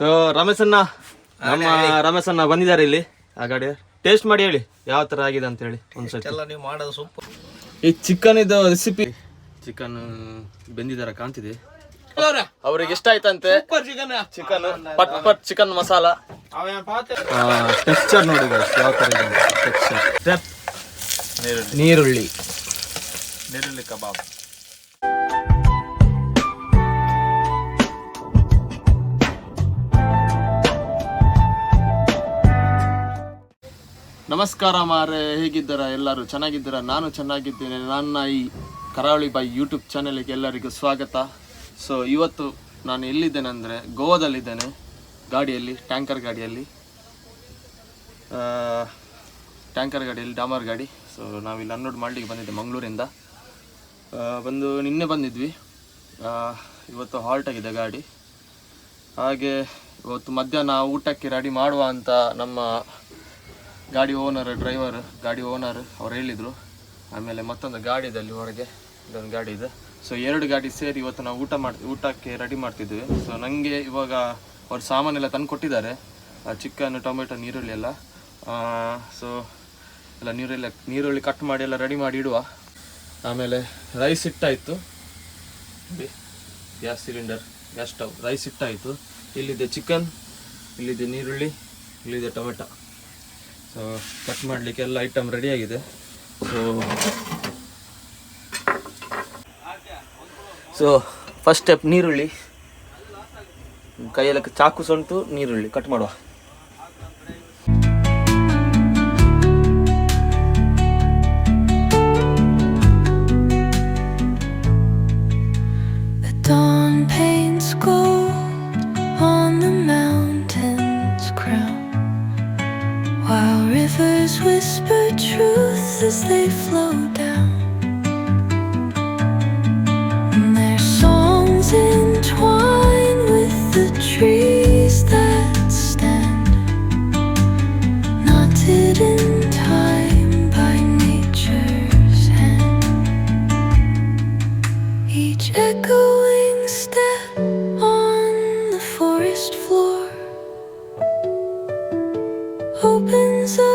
So ರಮೇಶಣ್ಣ, ನಮ್ಮ ರಮೇಶಣ್ಣ ಬಂದಿದ್ದಾರೆ ಇಲ್ಲಿ ಆ ಗಾಡಿ. ಟೇಸ್ಟ್ ಮಾಡಿ ಹೇಳಿ ಯಾವ ತರ ಆಗಿದೆ ಅಂತ ಹೇಳಿ ಒಂದ್ಸತಿ. ನೀವು ಮಾಡೋದು ಸೂಪರ್. ಈ ಚಿಕನ್ ಇದು ರೆಸಿಪಿ, ಚಿಕನ್ ಬೆಂದಿದಾರ ಕಾಣ್ತಿದೆ. ಅವ್ರಿಗೆ ಇಷ್ಟ ಆಯ್ತಂತೆ ಚಿಕನ್, ಪಟ್ ಪಟ್ ಚಿಕನ್ ಮಸಾಲ. ಟೆಕ್ಸ್ಚರ್ ನೋಡಿ ಯಾವ ತರ ಇದೆ ಟೆಕ್ಸ್ಚರ್. ನೀರುಳ್ಳಿ ಕಬಾಬ್. ನಮಸ್ಕಾರ ಮಾರೆ, ಹೇಗಿದ್ದೀರಾ ಎಲ್ಲರೂ? ಚೆನ್ನಾಗಿದ್ದೀರಾ? ನಾನು ಚೆನ್ನಾಗಿದ್ದೇನೆ. ನನ್ನ ಈ ಕರಾವಳಿ ಬೈ ಯೂಟ್ಯೂಬ್ ಚಾನಲ್ಗೆ ಎಲ್ಲರಿಗೂ ಸ್ವಾಗತ. ಸೊ ಇವತ್ತು ನಾನು ಎಲ್ಲಿದ್ದೇನೆ ಅಂದರೆ ಗೋವಾದಲ್ಲಿದ್ದೇನೆ, ಗಾಡಿಯಲ್ಲಿ ಟ್ಯಾಂಕರ್ ಗಾಡಿಯಲ್ಲಿ ಡಾಮರ್ ಗಾಡಿ. ಸೊ ನಾವಿಲ್ಲಿ ಅನ್ಲೋಡ್ ಮಾಡಲಿಕ್ಕೆ ಬಂದಿದ್ದೆ ಮಂಗಳೂರಿಂದ. ನಿನ್ನೆ ಬಂದಿದ್ವಿ. ಇವತ್ತು ಹಾಲ್ಟ್ ಆಗಿದೆ ಗಾಡಿ. ಹಾಗೆ ಇವತ್ತು ಮಧ್ಯಾಹ್ನ ಊಟಕ್ಕೆ ರೆಡಿ ಮಾಡುವ ಅಂತ ನಮ್ಮ ಗಾಡಿ ಓನರ್ ಅವ್ರು ಹೇಳಿದರು. ಆಮೇಲೆ ಮತ್ತೊಂದು ಗಾಡಿ ಇದೆ ಅಲ್ಲಿ ಹೊರಗೆ, ಇದೊಂದು ಗಾಡಿ ಇದೆ. ಸೊ 2 ಗಾಡಿ ಸೇರಿ ಇವತ್ತು ನಾವು ಊಟಕ್ಕೆ ರೆಡಿ ಮಾಡ್ತಿದ್ವಿ. ಸೊ ನನಗೆ ಇವಾಗ ಅವ್ರು ಸಾಮಾನೆಲ್ಲ ತಂದು ಕೊಟ್ಟಿದ್ದಾರೆ, ಚಿಕನ್, ಟೊಮೆಟೊ, ನೀರುಳ್ಳಿ ಎಲ್ಲ. ಸೊ ಎಲ್ಲ ನೀರುಳ್ಳಿ ಕಟ್ ಮಾಡಿ ಎಲ್ಲ ರೆಡಿ ಮಾಡಿ ಇಡುವ. ಆಮೇಲೆ ರೈಸ್ ಇಟ್ಟಾಯಿತು, gas cylinder, gas stove, rice ಇಟ್ಟಾಯಿತು. ಇಲ್ಲಿದೆ ಚಿಕನ್, ಇಲ್ಲಿದೆ ನೀರುಳ್ಳಿ, ಇಲ್ಲಿದೆ ಟೊಮೆಟೊ. ಸೊ ಕಟ್ ಮಾಡಲಿಕ್ಕೆ ಎಲ್ಲ ಐಟಮ್ ರೆಡಿ ಆಗಿದೆ. ಸೊ ಫಸ್ಟ್ ಸ್ಟೆಪ್ ನೀರುಳ್ಳಿ, ಕೈಯೆಲ್ಲ ಚಾಕು ಸೊಂಟು ನೀರುಳ್ಳಿ ಕಟ್ ಮಾಡುವ. Whisper truth as they flow down, and their songs entwine with the trees that stand, knotted in time by nature's hand. Each echoing step on the forest floor opens a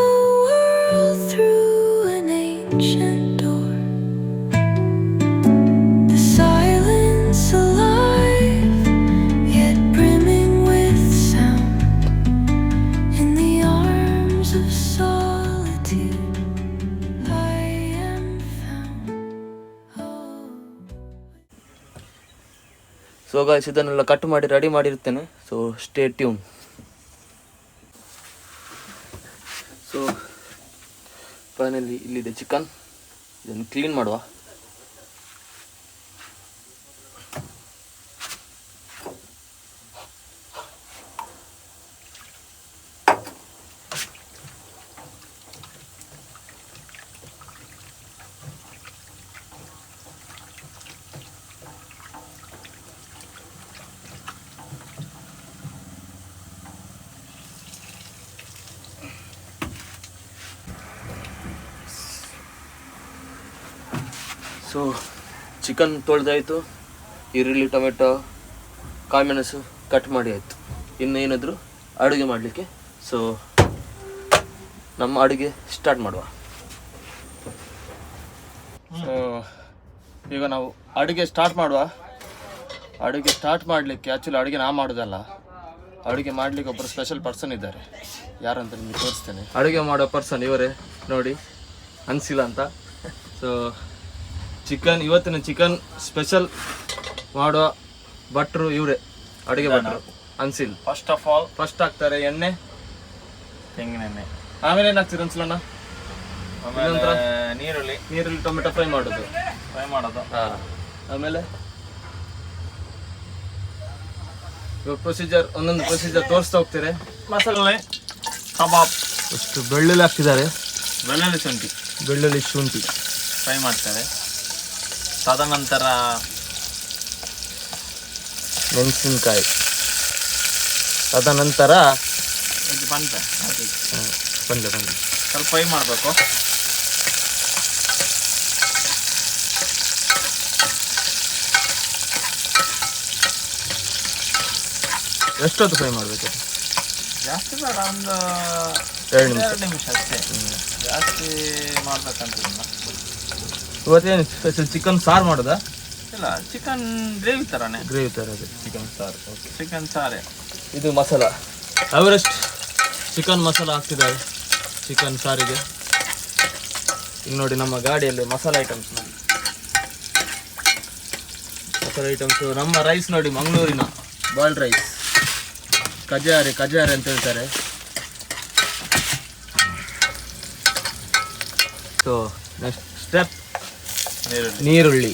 through an ancient door. The silence alive, yet brimming with sound. In the arms of solitude I am found. So guys, ಇದನ್ನೆಲ್ಲ cut ಮಾಡಿ ready ಮಾಡಿರ್ತೇನೆ. So stay tune. So finally ಇಲ್ಲಿದೆ chicken, ಇದನ್ನು clean ಮಾಡುವ. So chicken ತೊಳೆದಾಯಿತು, ಈರುಳ್ಳಿ, tomato, ಕಾಯಿಮೆಣಸು cut ಮಾಡಿ ಆಯಿತು. ಇನ್ನೇನಾದರೂ ಅಡುಗೆ ಮಾಡಲಿಕ್ಕೆ. ಸೊ ನಮ್ಮ ಅಡುಗೆ ಸ್ಟಾರ್ಟ್ ಮಾಡುವ. ಸೊ ಈಗ ನಾವು ಅಡುಗೆ ಸ್ಟಾರ್ಟ್ ಮಾಡಲಿಕ್ಕೆ ಆ್ಯಕ್ಚುಲಿ ಅಡುಗೆ ನಾ ಮಾಡೋದಲ್ಲ, ಅಡುಗೆ ಮಾಡಲಿಕ್ಕೆ ಒಬ್ಬರು ಸ್ಪೆಷಲ್ ಪರ್ಸನ್ ಇದ್ದಾರೆ. ಯಾರಂತ ನಿಮಗೆ ತೋರಿಸ್ತೇನೆ. ಅಡುಗೆ ಮಾಡೋ ಪರ್ಸನ್ ಇವರೇ ನೋಡಿ, ಅನ್ಸಿಲ್ಲ ಅಂತ. ಸೊ ಇವತ್ತಿನ ಚಿಕನ್ ಸ್ಪೆಷಲ್ ಮಾಡುವ ಭಟ್ರು ಇವರೇ, ಅಡುಗೆ ಭಟ್ರು ಅನ್ಸಿಲ್. ಫಸ್ಟ್ ಹಾಕ್ತಾರೆ ಎಣ್ಣೆ, ತೆಂಗಿನ ಎಣ್ಣೆ. ಆಮೇಲೆ ಏನು ಹಾಕ್ತೀರ ಅನ್ಸಲಣ್ಣ? ನೀರುಳ್ಳಿ, ಟೊಮೆಟೊ ಫ್ರೈ ಮಾಡೋದು. ಹಾಂ, ಆಮೇಲೆ ಪ್ರೊಸೀಜರ್, ಒಂದೊಂದು ಪ್ರೊಸೀಜರ್ ತೋರಿಸ್ತಾ ಹೋಗ್ತೀರಿ. ಮಸಾಲೆ ಕಬಾಬ್. ಅಷ್ಟು ಬೆಳ್ಳುಳ್ಳಿ ಹಾಕ್ತಿದ್ದಾರೆ, ಬೆಳ್ಳುಳ್ಳಿ ಶುಂಠಿ ಫ್ರೈ ಮಾಡ್ತಾರೆ. ತದನಂತರ ಮೆಣಸಿನ್ಕಾಯಿ, ತದನಂತರ ಪಂಚ ಸ್ವಲ್ಪ ಫ್ರೈ ಮಾಡಬೇಕು. ಎಷ್ಟೊತ್ತು ಫ್ರೈ ಮಾಡಬೇಕು? ಜಾಸ್ತಿ ಬೇಡ, ಒಂದು 2 ನಿಮಿಷ. 2 ನಿಮಿಷ ಅಷ್ಟೇ, ಜಾಸ್ತಿ ಮಾಡ್ಬೇಕಂತಿಲ್ಲ. ಇವತ್ತೇನು ಸ್ಪೆಷಲ್ ಚಿಕನ್ ಸಾರು ಮಾಡೋದಾ? ಇಲ್ಲ, ಚಿಕನ್ ಗ್ರೇವಿ ಥರನೇ. ಗ್ರೇವಿ ಥರ ಇದೆ ಚಿಕನ್ ಸಾರು. ಓಕೆ, ಚಿಕನ್ ಸಾರೇ. ಇದು ಮಸಾಲ ಎವರೆಸ್ಟ್ ಚಿಕನ್ ಮಸಾಲ ಹಾಕ್ತಿದ್ದಾರೆ ಚಿಕನ್ ಸಾರಿಗೆ. ಇಲ್ಲಿ ನೋಡಿ ನಮ್ಮ ಗಾಡಿಯಲ್ಲಿ ಮಸಾಲ ಐಟಮ್ಸ್ ನೋಡಿ, ಮಸಾಲ ಐಟಮ್ಸು. ನಮ್ಮ ರೈಸ್ ನೋಡಿ, ಮಂಗಳೂರಿನ ಬಾಯ್ಲ್ಡ್ ರೈಸ್, ಕಜಾರೆ ಅಂತ ಹೇಳ್ತಾರೆ. ಸೊ ನೆಕ್ಸ್ಟ್ ಸ್ಟೆಪ್ ನೀರುಳ್ಳಿ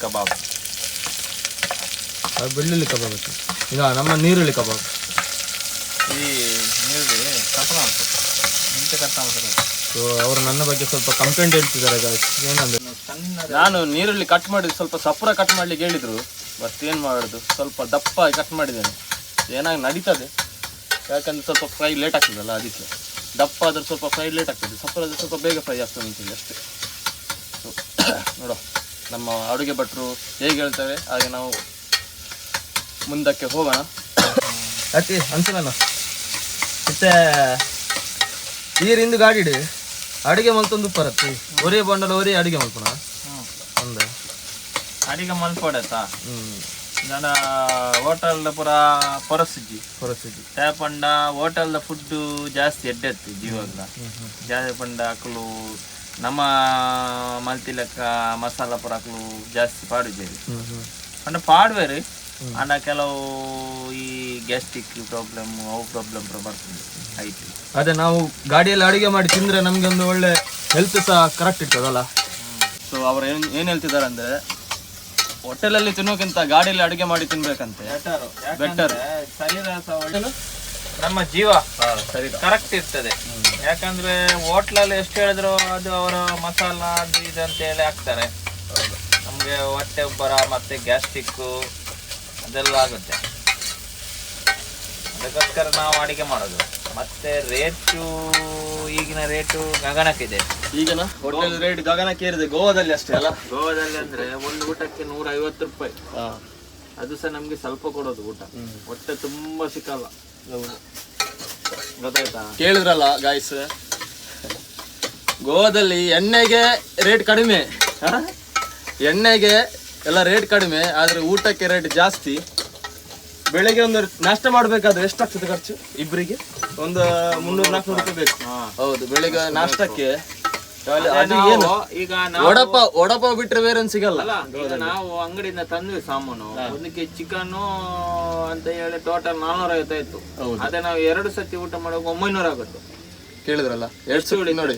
ಕಬಾಬ್. ಬೆಳ್ಳುಳ್ಳಿ ಕಬಾಬ್. ಈಗ ನಮ್ಮ ನೀರುಳ್ಳಿ ಕಬಾಬ್. ಈ ನೀರುಳ್ಳಿ ಕಟ್ ಮಾಡ್ತಾರೆ, ಮುಂಚೆ ಕಟ್ ಮಾಡ್ತಾರೆ. ಸೊ ಅವರು ನನ್ನ ಬಗ್ಗೆ ಸ್ವಲ್ಪ ಕಂಪ್ಲೇಂಟ್ ಹೇಳ್ತಿದ್ದಾರೆ guys. ಏನಂದ್ರೆ ಸಣ್ಣ ನಾನು ನೀರುಳ್ಳಿ ಕಟ್ ಮಾಡಿದ್ದು ಸ್ವಲ್ಪ ಸಪುರ ಕಟ್ ಮಾಡ್ಲಿಕ್ಕೆ ಹೇಳಿದ್ರು, ಬಟ್ ಏನು ಮಾಡೋದು, ಸ್ವಲ್ಪ ದಪ್ಪ ಕಟ್ ಮಾಡಿದ್ದೇನೆ. ಏನಾಗಿ ನಡೀತದೆ, ಯಾಕಂದ್ರೆ ಸ್ವಲ್ಪ ಫ್ರೈ ಲೇಟ್ ಆಗ್ತದಲ್ಲ, ಅದಕ್ಕೆ. ದಪ್ಪ ಆದ್ರೆ ಸ್ವಲ್ಪ ಫ್ರೈ ಲೇಟ್ ಆಗ್ತದೆ, ಸಪುರ ಆದ್ರೆ ಸ್ವಲ್ಪ ಬೇಗ ಫ್ರೈ ಆಗ್ತದೆ ಅಂತಿಲ್ಲ ಅಷ್ಟೇ. ಸೊ ನೋಡೋ ನಮ್ಮ ಅಡುಗೆ ಭಟ್ರು ಹೇಗೆ ಹೇಳ್ತಾರೆ ಹಾಗೆ ನಾವು ಮುಂದಕ್ಕೆ ಹೋಗೋಣ. ಅತಿ ಅನ್ಸಲ್ಲ ಮತ್ತೆ ಈರಿಂದು ಗಾಡಿ ಅಡುಗೆ ಮಲ್ತೊಂದು ಬರುತ್ತೆ, ಒರೇ ಬಂಡಲ ಒರೇ ಅಡುಗೆ ಮಲ್ಪನ ಅಂದ ಅಡಿಗೆ ಮಲ್ಪಡತ್ತಾ. ಜನ ಹೋಟೆಲ್ ಪುರ ಪೊರಸಿಜ್ಜಿ ಪಂಡ ಹೋಟೆಲ್ದ ಫುಡ್ ಜಾಸ್ತಿ ಎಡ್ಡೆತ್ತು ಜೀವಲ್ಲ. ಜಾಸ್ತಿ ಪಂಡ ಅಕ್ಕಲು ನಮ್ಮ ಮಲ್ತಿ ಲೆಕ್ಕ ಮಸಾಲ ಪುರ ಅಕ್ಕಲು ಜಾಸ್ತಿ ಪಾಡಿದ್ದೇವೆ ಪಂಡ ಪಾಡ್ವೇರಿ. ಅಂಡ ಕೆಲವು ಈ ಗ್ಯಾಸ್ಟ್ರಿಕ್ ಪ್ರಾಬ್ಲಮ್ ಅವು ಪ್ರಾಬ್ಲಮ್ ಬರ್ತದೆ ಐತಿ. ಅದೇ ನಾವು ಗಾಡಿಯಲ್ಲಿ ಅಡುಗೆ ಮಾಡಿ ತಿಂದರೆ ನಮಗೆ ಒಂದು ಒಳ್ಳೆ ಹೆಲ್ತ್ ಸಹ ಕರೆಕ್ಟ್ ಇರ್ತದಲ್ಲ. ಸೊ ಅವ್ರು ಏನು ಹೇಳ್ತಿದ್ದಾರೆ ಅಂದರೆ, ಹೋಟೆಲಲ್ಲಿ ತಿನ್ನೋಕ್ಕಿಂತ ಗಾಡಿಯಲ್ಲಿ ಅಡುಗೆ ಮಾಡಿ ತಿನ್ಬೇಕಂತೆ ಬೆಟರ್. ನಮ್ಮ ಜೀವ ಕರೆಕ್ಟ್ ಇರ್ತದೆ. ಯಾಕಂದ್ರೆ ಹೋಟ್ಲಲ್ಲಿ ಎಷ್ಟು ಹೇಳಿದ್ರು ಅದು ಅವರ ಮಸಾಲ ಅದು ಇದು ಅಂತ ಹೇಳಿ ಹಾಕ್ತಾರೆ. ನಮಗೆ ಹೊಟ್ಟೆ ಉಬ್ಬರ ಮತ್ತೆ ಗ್ಯಾಸ್ಟ್ರಿಕ್ಕು ಅದೆಲ್ಲ ಆಗುತ್ತೆ. ಅದಕ್ಕೋಸ್ಕರ ನಾವು ಅಡಿಗೆ ಮಾಡೋದು. ಮತ್ತೆ ರೇಟು ಈಗಿನ ರೇಟು ಗಗನಕ್ಕಿದೆ. ಈಗಿನ ಹೋಟೆಲ್ ರೇಟ್ ಗಗನಕ್ಕೇರಿದೆ. ಗೋವಾದಲ್ಲಿ ಅಷ್ಟೇ ಅಲ್ಲ, ಗೋವಾದಲ್ಲಿ ಅಂದ್ರೆ ಒಂದು ಊಟಕ್ಕೆ 150 ರೂಪಾಯಿ. ಅದು ಸಹ ನಮ್ಗೆ ಸ್ವಲ್ಪ ಕೊಡೋದು ಊಟ, ಹೊಟ್ಟೆ ತುಂಬಾ ಸಿಕ್ಕಲ್ಲ. ಗೊತ್ತಾಯ್ತಾ? ಕೇಳಿದ್ರಲ್ಲ ಗಾಯ್ಸ್, ಗೋವಾದಲ್ಲಿ ಎಣ್ಣೆಗೆ ರೇಟ್ ಕಡಿಮೆ, ಎಣ್ಣೆಗೆ ಎಲ್ಲ ರೇಟ್ ಕಡಿಮೆ, ಆದ್ರೆ ಊಟಕ್ಕೆ ರೇಟ್ ಜಾಸ್ತಿ. ಬೆಳಗ್ಗೆ ಒಂದು ನಾಷ್ಟ ಮಾಡ್ಬೇಕಾದ್ರೆ ಎಷ್ಟಾಗ್ತದೆ ಖರ್ಚು ಇಬ್ಬರಿಗೆ? ಒಂದು 300-400 ರೂಪಾಯಿ ಬೇಕು. ಹೌದು, ಬೆಳಿಗ್ಗೆ ನಾಷ್ಟಕ್ಕೆ. ಈಗ ಒಡಪ ಬಿಟ್ರೆ ಬೇರೆ ಸಿಗಲ್ಲ. ಈಗ ನಾವು ಅಂಗಡಿಯಿಂದ ತಂದ್ವಿ ಸಾಮಾನು, ಒಂದಕ್ಕೆ ಚಿಕನ್ ಅಂತ ಹೇಳಿ ಟೋಟಲ್ 450 ಆಯ್ತು. ಅದೇ ನಾವು 2 ಸತಿ ಊಟ ಮಾಡುವಾಗ 900 ಆಗುತ್ತೆ. ಕೇಳಿದ್ರಲ್ಲ, 2 ಸತಿ ನೋಡಿ.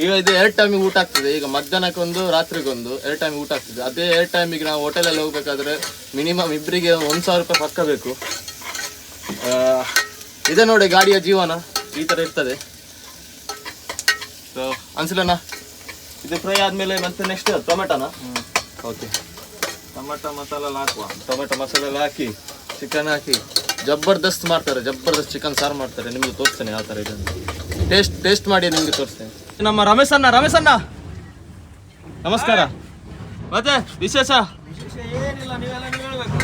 ಈಗ ಇದು 2 ಟೈಮಿಗೆ ಊಟ ಆಗ್ತದೆ. ಈಗ ಮಧ್ಯಾಹ್ನಕ್ಕೊಂದು ರಾತ್ರಿಗೊಂದು 2 ಟೈಮಿಗೆ ಊಟ ಆಗ್ತದೆ. ಅದೇ 2 ಟೈಮಿಗೆ ನಾವು ಹೋಟೆಲಲ್ಲಿ ಹೋಗ್ಬೇಕಾದ್ರೆ ಮಿನಿಮಮ್ ಇಬ್ಬರಿಗೆ 1000 ರೂಪಾಯಿ ಪಕ್ಕ ಬೇಕು. ಇದೆ ನೋಡಿ ಗಾಡಿಯ ಜೀವನ ಈ ಥರ ಇರ್ತದೆ. ಸೊ ಅನ್ಸಲಣ್ಣ, ಇದು ಫ್ರೈ ಆದಮೇಲೆ ಮತ್ತೆ ನೆಕ್ಸ್ಟ್ ಟೊಮೆಟೋನ. ಓಕೆ, ಟೊಮೆಟೊ ಮಸಾಲ ಹಾಕುವ. ಟೊಮೆಟೊ ಮಸಾಲೆ ಎಲ್ಲ ಹಾಕಿ ಚಿಕನ್ ಹಾಕಿ ಜಬರ್ದಸ್ತ್ ಮಾಡ್ತಾರೆ. ಜಬರ್ದಸ್ತ್ ಚಿಕನ್ ಸಾರು ಮಾಡ್ತಾರೆ. ನಿಮ್ಗೆ ತೋರಿಸ್ತೇನೆ ಯಾವ ಥರ ಇದೆ ಅಂತ. ಟೇಸ್ಟ್ ಮಾಡಿ ನಿಮ್ಗೆ ತೋರಿಸ್ತೇನೆ. ನಮ್ಮ ರಮೇಶ್ ಅಣ್ಣ ನಮಸ್ಕಾರ. ಮತ್ತೆ ವಿಶೇಷ? ಏನಿಲ್ಲ, ನೀವೆಲ್ಲ ನೀವು ಹೇಳ್ಬೇಕು.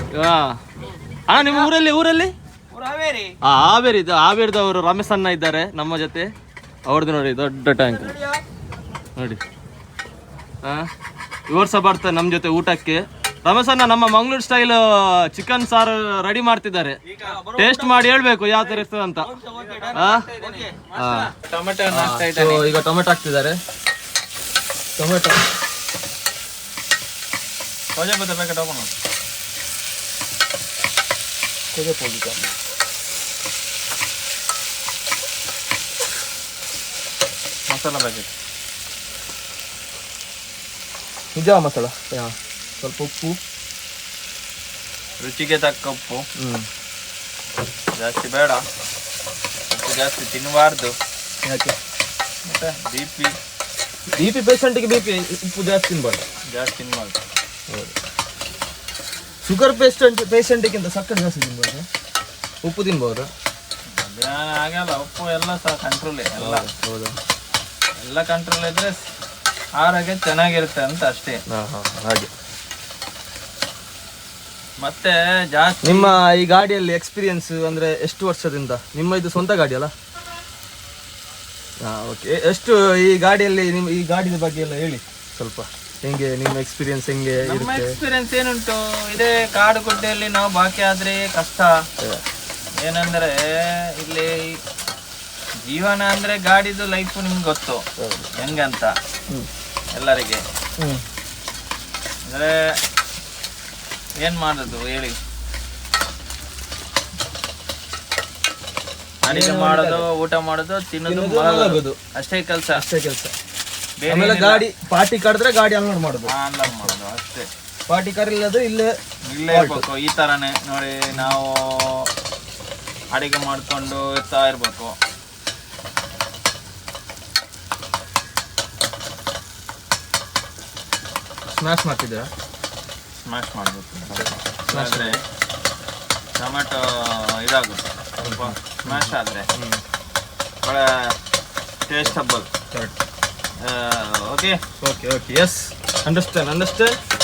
ಅಣ್ಣ ನಿಮ್ಮ ಊರಲ್ಲಿ ಹಾವೇರಿ. ಹಾವೇರಿದವರು ರಮೇಶ್ ಅಣ್ಣ ಇದ್ದಾರೆ ನಮ್ಮ ಜೊತೆ. ಅವ್ರದ್ದು ನೋಡಿ ದೊಡ್ಡ ಟ್ಯಾಂಕ್ ನೋಡಿ. ಇವರು ಸಹ ಬರ್ತಾರೆ ನಮ್ಮ ಜೊತೆ ಊಟಕ್ಕೆ. ರಮೇಶ್ ಅಣ್ಣ ನಮ್ಮ ಮಂಗಳೂರು ಸ್ಟೈಲ್ ಚಿಕನ್ ಸಾರು ರೆಡಿ ಮಾಡ್ತಿದ್ದಾರೆ. ಟೇಸ್ಟ್ ಮಾಡಿ ಹೇಳ್ಬೇಕು ಯಾವ ಥರ ಇರ್ತದೆ ಅಂತ. ಟೊಮೆಟೊ ಈಗ ಟೊಮೆಟೊ ಹಾಕ್ತಿದ್ದಾರೆ. ಟೊಮೆಟೊ ಪ್ಯಾಕೆಟ್ ಓಪನ್ ಮಾಡಿ. ಮಸಾಲ ಪ್ಯಾಕೆಟ್, ನಿಜ ಮಸಾಲ, ಸ್ವಲ್ಪ ಉಪ್ಪು, ರುಚಿಗೆ ತಕ್ಕ ಉಪ್ಪು. ಜಾಸ್ತಿ ಬೇಡ, ಉಪ್ಪು ಜಾಸ್ತಿ ತಿನ್ನಬಾರ್ದು. ಯಾಕೆ? ಮತ್ತೆ ಬಿ ಪಿ ಪೇಷಂಟಿಗೆ ಉಪ್ಪು ಜಾಸ್ತಿ ತಿನ್ಬಾರ್ದು. ಹೌದು. ಶುಗರ್ ಪೇಷಂಟಿಗಿಂತ ಸಕ್ಕರೆ ಜಾಸ್ತಿ ತಿನ್ಬಾರ್ದು, ಉಪ್ಪು ತಿನ್ಬೋದು. ಹಾಗಲ್ಲ, ಉಪ್ಪು ಎಲ್ಲ ಸಹ ಕಂಟ್ರೋಲ್. ಹೌದಾ? ಎಲ್ಲ ಕಂಟ್ರೋಲ್ ಇದ್ರೆ ಆರೋಗ್ಯ ಚೆನ್ನಾಗಿರುತ್ತೆ ಅಂತ ಅಷ್ಟೇ. ಹಾಗೆ ಮತ್ತೆ ಜಾಸ್ತಿ ನಿಮ್ಮ ಈ ಗಾಡಿಯಲ್ಲಿ ಎಕ್ಸ್ಪೀರಿಯನ್ಸ್ ಅಂದರೆ ಎಷ್ಟು ವರ್ಷದಿಂದ? ನಿಮ್ಮ ಇದು ಸ್ವಂತ ಗಾಡಿ ಅಲ್ಲ? ಹಾಂ, ಓಕೆ. ಎಷ್ಟು ಈ ಗಾಡಿಯಲ್ಲಿ ನಿಮ್ಮ ಈ ಗಾಡಿಯ ಬಗ್ಗೆ ಎಲ್ಲ ಹೇಳಿ ಸ್ವಲ್ಪ. ಹೆಂಗೆ ನಿಮ್ಮ ಎಕ್ಸ್ಪೀರಿಯನ್ಸ್ ಹೆಂಗೆ ನಮ್ಮ ಇರುತ್ತೆ? ಎಕ್ಸ್ಪೀರಿಯನ್ಸ್ ಏನುಂಟು, ಇದೇ ಕಾಡು ಗುಡ್ಡೆಯಲ್ಲಿ ನಾವು ಬಾಕಿ ಆದ್ರೆ ಕಷ್ಟ. ಏನಂದ್ರೆ ಇಲ್ಲಿ ಜೀವನ ಅಂದ್ರೆ ಗಾಡಿದು ಲೈಫ್ ನಿಮ್ಗೆ ಗೊತ್ತು ಹೆಂಗಂತ ಎಲ್ಲರಿಗೆ. ಅಂದ್ರೆ ಏನ್ ಮಾಡೋದು ಹೇಳಿ, ಅಡಿಗೆ ಮಾಡೋದು, ಊಟ ಮಾಡೋದು, ತಿನ್ನೋದು, ಮಲಗೋದು, ಅಷ್ಟೇ ಕೆಲಸ. ಆಮೇಲೆ ಗಾಡಿ ಪಾರ್ಟಿ ಕರೆದ್ರೆ ಗಾಡಿ ಅನ್ಲೋಡ್ ಮಾಡೋದು ಅಷ್ಟೇ. ಪಾರ್ಟಿ ಕರಿಲ್ಲದು ಇಲ್ಲೇ ಇರ್ಬೇಕು. ಈ ತರನೇ ನೋಡಿ, ನಾವು ಅಡಿಗೆ ಮಾಡ್ಕೊಂಡು ಇರ್ತಾ ಇರ್ಬೇಕು. ಸ್ಮ್ಯಾಶ್ ಮಾಡ್ತಿದ್ದೀರಾ? ಸ್ಮ್ಯಾಶ್ ಮಾಡಬೇಕು. ಆದರೆ ಟೊಮೆಟೊ ಇದಾಗುತ್ತೆ ಸ್ವಲ್ಪ. ಸ್ಮ್ಯಾಶ್ ಆದರೆ ಭಾಳ tastable. Correct. Okay okay okay, yes, understand,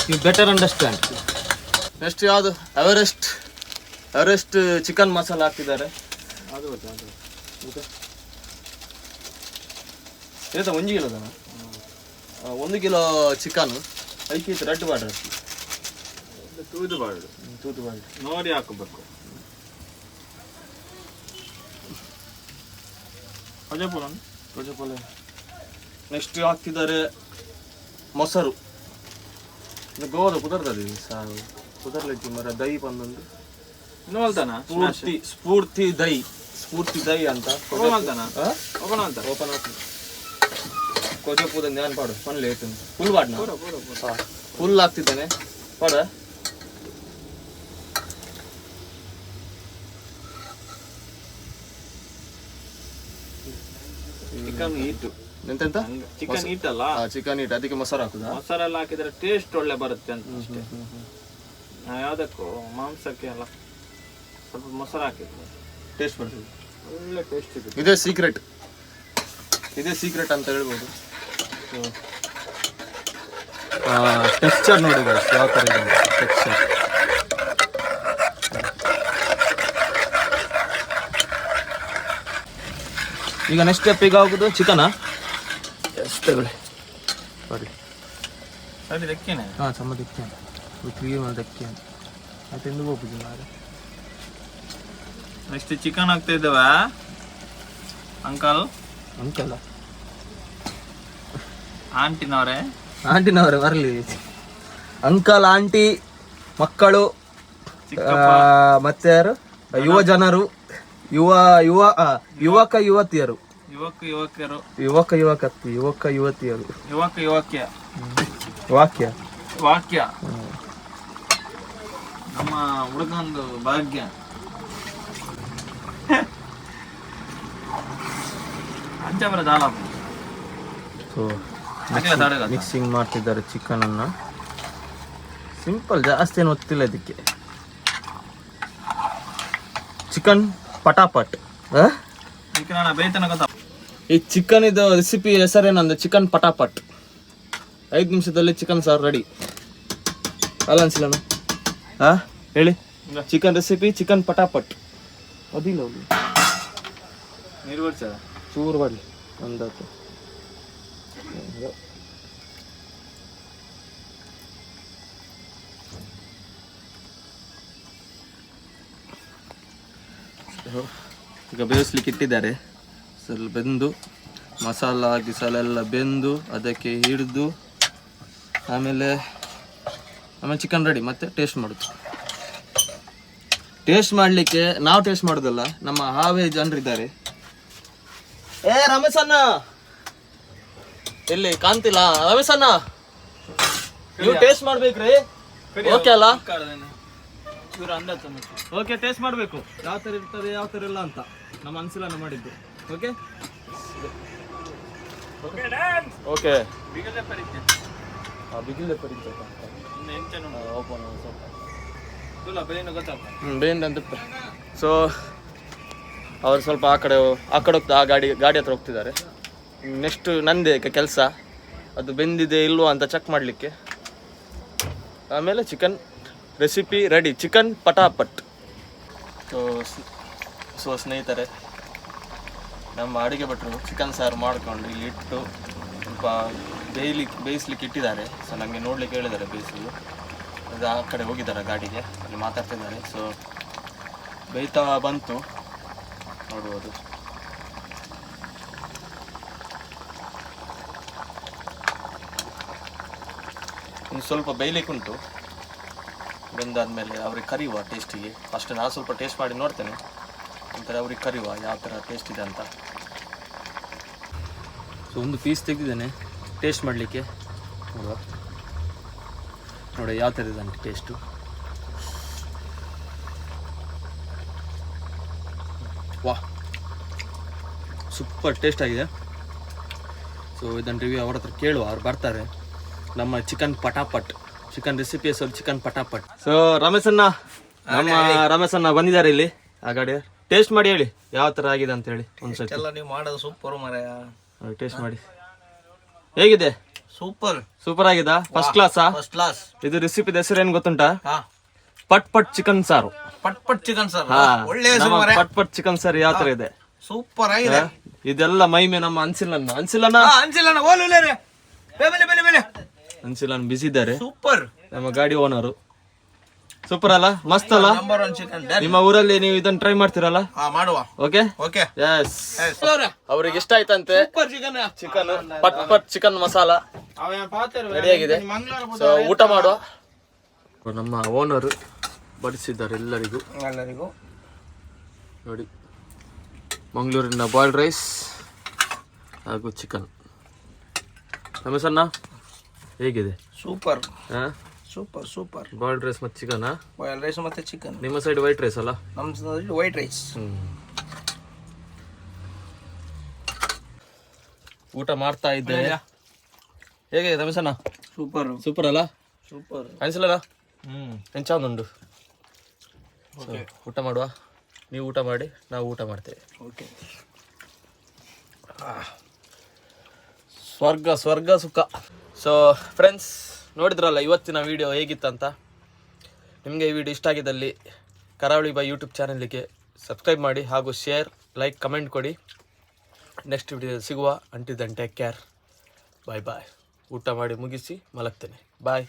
you better understand. Next ಯಾವುದು? ಎವರೆಸ್ಟ್ ಚಿಕನ್ ಮಸಾಲ ಹಾಕ್ತಿದ್ದಾರೆ. ಅದು ಗೊತ್ತಾ? 1 ಕಿಲೋದ 1 ಕಿಲೋ ಚಿಕನ್ ಐಕಿ ರೆಡ್ ಬಾರ್ಡರ್ ತೂದು ಬಾರ್ಡರ್ ನೋಡಿ ಹಾಕಬೇಕು. ಪಜಪುಲ. ನೆಕ್ಸ್ಟ್ ಹಾಕ್ತಿದ್ದಾರೆ ಮೊಸರು. ಗೋವಾದ ಕುದರ್ತದೆ ಸಾರು ಕುದರ್ಲಿಕ್ಕೆ ಮರ ದೈ ಬಂದೊಂದು ನೋಲ್ತಾನ ಸ್ಫೂರ್ತಿ ದೈ ಅಂತ ಓಪನ್ ಆಗ್ತದೆ. ಕೊಜಪುದ ಧ್ಯಾನ್ ಪಾಡು ಪನ್ ಲೇಟ್ ಫುಲ್ ಬಾಡ್ನ ಫುಲ್ ಆಗ್ತಿದ್ದೇನೆ ಪಾಡ. ಚಿಕನ್ ಹೀಟು ಎಂತೆಂತ ಚಿಕನ್ ಹೀಟ್ ಅಲ್ಲ, ಚಿಕನ್ ಹೀಟ್, ಅದಕ್ಕೆ ಮೊಸರು ಹಾಕುದಾ? ಮೊಸರೆಲ್ಲ ಹಾಕಿದ್ರೆ ಟೇಸ್ಟ್ ಒಳ್ಳೆ ಬರುತ್ತೆ ಅಂತ ಅಷ್ಟೇ. ಯಾವುದಕ್ಕೂ ಮಾಂಸಕ್ಕೆ ಎಲ್ಲ ಸ್ವಲ್ಪ ಮೊಸರು ಹಾಕಿದ್ರೆ ಟೇಸ್ಟ್ ಬರ್ತದೆ, ಒಳ್ಳೆ ಟೇಸ್ಟ್ ಇದೆ. ಇದೇ ಸೀಕ್ರೆಟ್ ಅಂತ ಹೇಳ್ಬೋದು. ಟೆಕ್ಸ್ಚರ್ ನೋಡಿ ಯಾವ ಥರ ಇದೆ ಟೆಕ್ಸ್ಚರ್. ಈಗ ನೆಕ್ಸ್ಟ್ ಸ್ಟೆಪ್ ಈಗ ಹೋಗುದು ಚಿಕನಾ? ಎಷ್ಟು ತಗೊಳ್ಳಿ ಬರಲಿ. ಸರಿ ದಕ್ಕೇನೆ. ಹಾಂ, ಚಮ್ಮ ದಕ್ಕೆ ಕ್ರೀಮ್ ದಕ್ಕೆ ಮತ್ತೆ ಎಂದು ಹೋಗುದು ಮಾರೆ. ನೆಕ್ಸ್ಟ್ ಚಿಕನ್ ಹಾಕ್ತಾ ಇದ್ದೇವ ಅಂಕಲ್ ಆಂಟಿನವರೇ ಬರಲಿ. ಅಂಕಲ್, ಆಂಟಿ, ಮಕ್ಕಳು, ಮತ್ತೆ ಯಾರು ಯುವ ಜನರು, ಯುವಕ ಯುವತಿಯರು, ವಾಕ್ಯ ನಮ್ಮ ಹುಡುಗಂದು ಭಾಗ್ಯ. ಮಿಕ್ಸಿಂಗ್ ಮಾಡ್ತಿದ್ದಾರೆ ಚಿಕನ್ ಅನ್ನ. ಸಿಂಪಲ್, ಜಾಸ್ತಿ ಏನು ಒತ್ತಿಲ್ಲ ಇದಕ್ಕೆ. ಚಿಕನ್ ಪಟಾಪಟ್. ಈ ಚಿಕನ್ ಇದು ರೆಸಿಪಿ ಹೆಸರೇನಂದ್ರೆ ಚಿಕನ್ ಪಟಾಪಟ್. 5 ನಿಮಿಷದಲ್ಲಿ ಚಿಕನ್ ಸಾರು ರೆಡಿ. ಅಲ್ಲ ಅನ್ಸಿಲ್ಲ? ಹೇಳಿ. ಚಿಕನ್ ರೆಸಿಪಿ ಚಿಕನ್ ಪಟಾಪಟ್. ಅದಿಲ್ಲ ನೀರು ಬಿಡ್ಸದ ಚೂರು ಬರಲಿ ಒಂದಾತು. ಈಗ ಬೇಯಿಸ್ಲಿಕ್ಕೆ ಇಟ್ಟಿದ್ದಾರೆ. ಸ್ವಲ್ಪ ಬೆಂದು ಮಸಾಲ ಗಿಸಾಲೆಲ್ಲ ಬೆಂದು ಅದಕ್ಕೆ ಹಿಡಿದು ಆಮೇಲೆ ಚಿಕನ್ ರೆಡಿ. ಮತ್ತೆ ಟೇಸ್ಟ್ ಮಾಡೋದು. ಟೇಸ್ಟ್ ಮಾಡಲಿಕ್ಕೆ ನಾವು ಟೇಸ್ಟ್ ಮಾಡೋದಲ್ಲ, ನಮ್ಮ ಹಾವೇ ಜನರಿದ್ದಾರೆ. ರಮೇಶಣ್ಣ ಎಲ್ಲಿ ಕಾಣ್ತಿಲ್ಲ? ರಮೇಶಣ್ಣ ನೀವು ಟೇಸ್ಟ್ ಮಾಡ್ಬೇಕ್ರಿ. ಓಕೆ ಅಲ್ಲ? ಓಕೆ, ಟೇಸ್ಟ್ ಮಾಡಬೇಕು ಯಾವ ಥರ ಇರ್ತದೆ ಯಾವ ಥರ ಇಲ್ಲ ಅಂತ ನಮ್ಮ ಅನ್ಸಿಲ್ಲ ಮಾಡಿದ್ದು. ಓಕೆ ಓಕೆ ಬಿಗಿಲೆ ಪರಿಚಯ ಓಪನ್ ಬೇನ್ ಅಂತ. ಸೊ ಅವ್ರು ಸ್ವಲ್ಪ ಆ ಕಡೆ ಹೋಗ್ತಾ ಗಾಡಿ ಹತ್ರ ಹೋಗ್ತಿದ್ದಾರೆ. ನೆಕ್ಸ್ಟ್ ನಂದೇ ಕೆಲಸ, ಅದು ಬೆಂದಿದೆ ಇಲ್ವೋ ಅಂತ ಚೆಕ್ ಮಾಡಲಿಕ್ಕೆ. ಆಮೇಲೆ ಚಿಕನ್ ರೆಸಿಪಿ ರೆಡಿ, ಚಿಕನ್ ಪಟಾಪಟ್. ಸೊ ಸ್ನೇಹಿತರೆ, ನಮ್ಮ ಅಡುಗೆ ಭಟ್ರು ಚಿಕನ್ ಸಾರು ಮಾಡಿಕೊಂಡು ಇಲ್ಲಿ ಇಟ್ಟು ಸ್ವಲ್ಪ ಬೇಯಿಸ್ಲಿಕ್ಕೆ ಇಟ್ಟಿದ್ದಾರೆ. ಸೊ ನನಗೆ ನೋಡ್ಲಿಕ್ಕೆ ಹೇಳಿದ್ದಾರೆ ಬೇಯಿಸಲು. ಅದು ಆ ಕಡೆ ಹೋಗಿದ್ದಾರೆ ಗಾಡಿಗೆ, ಅಲ್ಲಿ ಮಾತಾಡ್ತಿದ್ದಾರೆ. ಸೊ ಬೇಯ್ತಾ ಬಂತು, ನೋಡ್ಬೋದು. ಇನ್ನು ಸ್ವಲ್ಪ ಬೇಯಲಿಕ್ಕೆ ಉಂಟು. ಬೆಂದಾದ್ಮೇಲೆ ಅವ್ರಿಗೆ ಕರಿಯುವ ಟೇಸ್ಟಿಗೆ. ಫಸ್ಟ್ ನಾನು ಸ್ವಲ್ಪ ಟೇಸ್ಟ್ ಮಾಡಿ ನೋಡ್ತೇನೆ, ನಂತರ ಅವ್ರಿಗೆ ಕರಿಯುವ ಯಾವ ಥರ ಟೇಸ್ಟ್ ಇದೆ ಅಂತ. ಸೊ ಒಂದು ಪೀಸ್ ತೆಗೆದಿದ್ದೇನೆ ಟೇಸ್ಟ್ ಮಾಡಲಿಕ್ಕೆ. ನೋಡುವ ನೋಡಿ ಯಾವ ಥರ ಇದೆ ಅಂತ ಟೇಸ್ಟು. ವಾ, ಸೂಪರ್ ಟೇಸ್ಟ್ ಆಗಿದೆ. ಸೊ ಇದನ್ನು ರಿವ್ಯೂ ಅವ್ರ ಹತ್ರ ಕೇಳುವ, ಅವ್ರು ಬರ್ತಾರೆ. ನಮ್ಮ ಚಿಕನ್ ಪಟಾಪಟ್, ಚಿಕನ್ ರೆಸಿಪಿ ಹೆಸರು ಚಿಕನ್ ಪಟಾಪಟ್. ಸೊ ರಮೇಶನ್ನ, ನಮ್ಮ ರಮೇಶನ್ನ ಬಂದಿದ್ದಾರೆ ಇಲ್ಲಿ ಆ ಗಾಡಿ. ಟೇಸ್ಟ್ ಮಾಡಿ ಹೇಳಿ ಯಾವ ಥರ ಆಗಿದೆ ಅಂತ ಹೇಳಿ ಒಂದ್ಸತಿ. ಎಲ್ಲ ನೀವು ಮಾಡೋದು ಸೂಪರ್ ಮಾರಾಯ. ಟೇಸ್ಟ್ ಮಾಡಿ ಹೇಗಿದೆ? ಸೂಪರ್ ಸೂಪರ್ ಆಗಿದಾ? ಫಸ್ಟ್ ಕ್ಲಾಸಾ? First class. ಇದು ರೆಸಿಪಿ ಹೆಸರು ಏನು ಗೊತ್ತುಂಟಾ? ಪಟ್ ಪಟ್ ಚಿಕನ್ ಸಾರು. ಪಟ್ ಪಟ್ ಚಿಕನ್ ಸಾರು. ಹಾ, ಒಳ್ಳೆ ಪಟ್ ಪಟ್ ಚಿಕನ್ ಸಾರು ಯಾವ ಥರ ಇದೆ? ಸೂಪರ್ ಆಗಿದೆ. ಇದೆಲ್ಲ ಮೈಮೆ ನಮ್ಮ ಅನ್ಸಿಲನ್ನ ಅನ್ಸಿಲನ್ ಬಿಸಿದ್ದಾರೆ. ಸೂಪರ್. ನಮ್ಮ ಗಾಡಿ ಓನರು. ಸೂಪರ್ ಅಲ್ಲ? ಮಸ್ತ್ ಅಲ್ಲ? Number 1 chicken. ನಿಮ್ಮ ಊರಲ್ಲಿ ನೀವು ಇದನ್ನ ಟ್ರೈ ಮಾಡ್ತೀರಲ್ಲ? ಮಾಡುವ. Okay okay. ಎಸ್. ಅವ್ರಿಗೆ ಇಷ್ಟ ಆಯ್ತಂತೆ ಚಿಕನ್ ಪಟ್ ಪಟ್ ಚಿಕನ್ ಮಸಾಲ ರೆಡಿಯಾಗಿದೆ. ಸೊ ಊಟ ಮಾಡುವ. ನಮ್ಮ ಓನರು ಬಡಿಸಿದ್ದಾರೆ ಎಲ್ಲರಿಗೂ ನೋಡಿ. ಮಂಗಳೂರಿನ ಬಾಯ್ಲ್ಡ್ ರೈಸ್ ಹಾಗೂ ಚಿಕನ್. ರಮೇಶನ್ನ ಹೇಗಿದೆ? ಸೂಪರ್ ಹಾ, ಸೂಪರ್. ಬಾಯ್ಲ್ಡ್ ರೈಸ್ ಮತ್ತು ಚಿಕನ್. ಬಾಯ್ಲ್ಡ್ ರೈಸ್ ಮತ್ತೆ ಚಿಕನ್. ನಿಮ್ಮ ಸೈಡ್ ವೈಟ್ ರೈಸ್ ಅಲ್ಲ? ನಮ್ಮ ಸೈಡ್ ವೈಟ್ ರೈಸ್. ಊಟ ಮಾಡ್ತಾ ಇದ್ದೇನೆ. ಹೇಗೆ ರಮೇಶನ್ನ? ಸೂಪರ್ ಅಲ್ಲ? ಸೂಪರ್ ಅನಿಸಲ್ಲ? ಏನು ಚಂದ ಉಂಟು. ಊಟ ಮಾಡುವ. ನೀವು ಊಟ ಮಾಡಿ, ನಾವು ಊಟ ಮಾಡ್ತೇವೆ. ಓಕೆ. ಸ್ವರ್ಗ ಸುಖ. ಸೊ ಫ್ರೆಂಡ್ಸ್, ನೋಡಿದ್ರಲ್ಲ ಇವತ್ತಿನ ವಿಡಿಯೋ ಹೇಗಿತ್ತಂತ. ನಿಮಗೆ ಈ ವಿಡಿಯೋ ಇಷ್ಟ ಆಗಿದ್ದಲ್ಲಿ ಕರಾವಳಿ ಬೈ ಯೂಟ್ಯೂಬ್ ಚಾನಲ್ಗೆ ಸಬ್ಸ್ಕ್ರೈಬ್ ಮಾಡಿ ಹಾಗೂ ಶೇರ್, ಲೈಕ್, ಕಮೆಂಟ್ ಕೊಡಿ. ನೆಕ್ಸ್ಟ್ ವಿಡಿಯೋ ಸಿಗುವ. Until then take care. Bye. ಊಟ ಮಾಡಿ ಮುಗಿಸಿ ಮಲಗ್ತೇನೆ. ಬಾಯ್.